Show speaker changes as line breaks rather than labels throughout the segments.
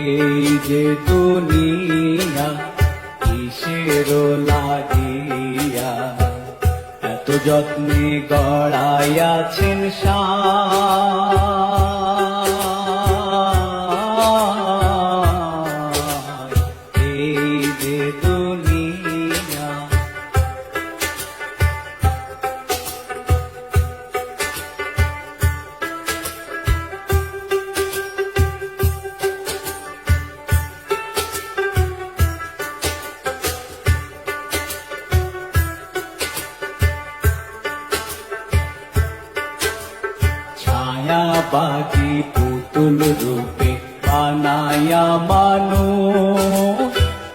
এই যে দুনিয়া কিসের লাগিয়া এত যত্নে গড়াইয়াছেন এই যে দুনিয়া। ছায়াবাগী পুতুল রূপে বানায়া মানুষ,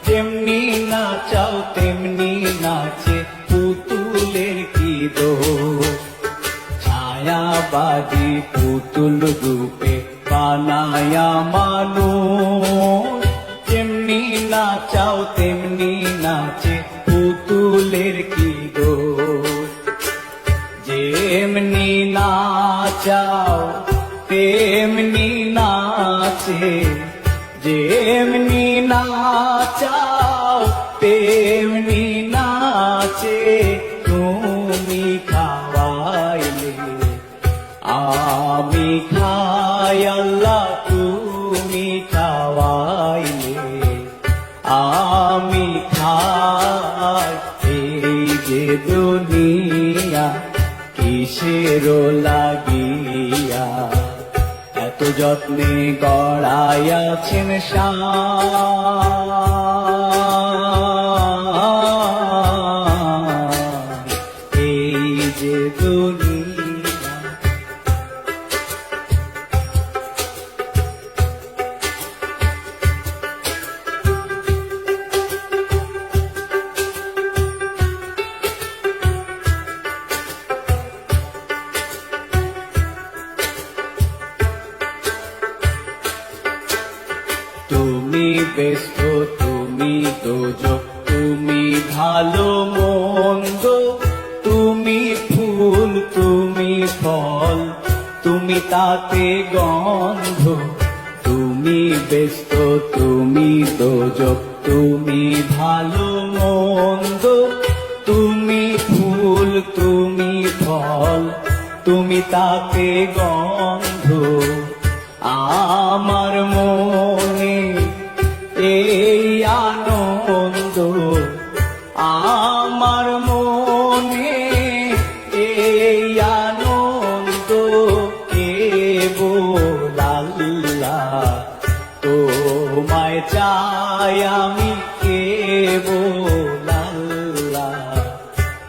যেমনি নাচাও তেমনি নাচে পুতুলের কি দোষ। ছায়াবাগী পুতুল রূপে বানায়া মানুষ, যেমনি নাচাও তেমনি নাচে পুতুলের কি দোষ। যেমনি নাচাও তেমনি নাচে, যেমনি নাচাও তেমনি নাচে, তুমি খাওয়াইলে আমি খাই আল্লাহ, তুমি খাওয়াইলে আমি খাই। এই যে দুনিয়া কিসের লাগিয়া এত যত্নে গড়াইয়াছেন এই যে দুনিয়া। তুমি ব্যস্ত তুমি দোজক, তুমি ভালো মন্দ, তুমি ফুল তুমি ফল, তুমি তাতে গন্ধ। তুমি ব্যস্ত তুমি দোজক, তুমি ভালো মন্দ, তুমি ফুল তুমি ফল, তুমি তাতে গন্ধ। আমার মনে এই আনন্দ, আমার মনে এই আনন্দ, কেবল আল্লাহ তোমায় চাই আমি, কেবল আল্লাহ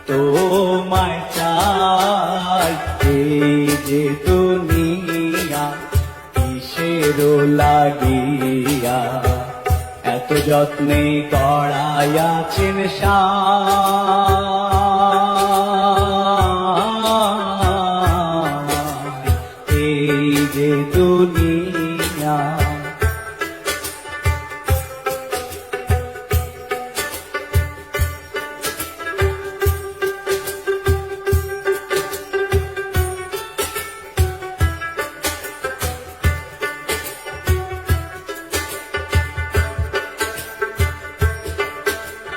তোমায় চাই। এই যে দুনিয়া কিসের লাগিয়া এত যত্নে গড়াইয়াছেন এই যে দুনিয়া।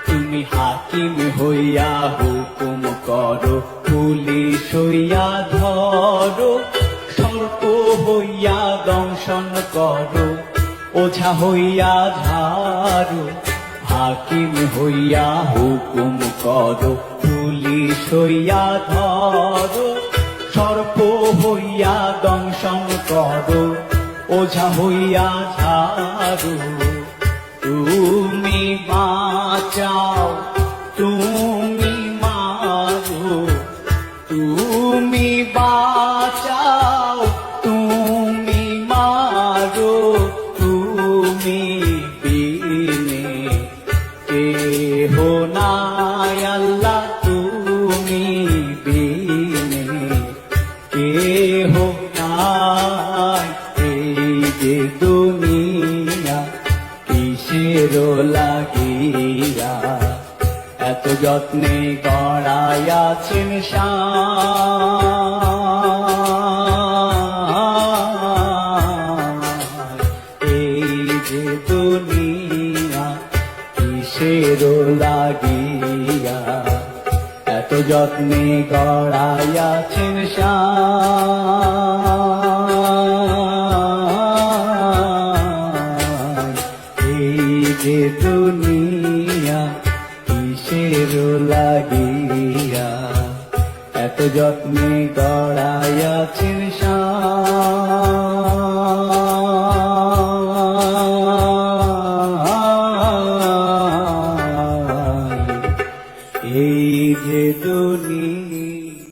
তুমি হাকিম হইয়া হুকুম করো, পুলিশ হইয়া ধরো, সর্প হইয়া দংশন করো, ওঝা হইয়া ধারো। হাকিম হইয়া হুকুম করো, পুলিশ হইয়া ধরো, সর্প হইয়া দংশন করো, ওঝা হইয়া ধারো। তুমি বাঁচাও তুমি মারো, তুমি বাঁচাও তুমি মারো, তুমি বিনে কেহ নাই আল্লাহ, তুমি বিনে কেহ নাই। এই যে দুনিয়া কিসের লাগিয়া এত যত্নে গড়াইয়াছেন এই যে কিসের লাগিয়া এত যত্নে গড়াইয়াছেন সায়। এই যে দুনিয়া কিসের লাগিয়া এত যত্নে গড়াইয়াছেন সায়। এই যে দুনিয়া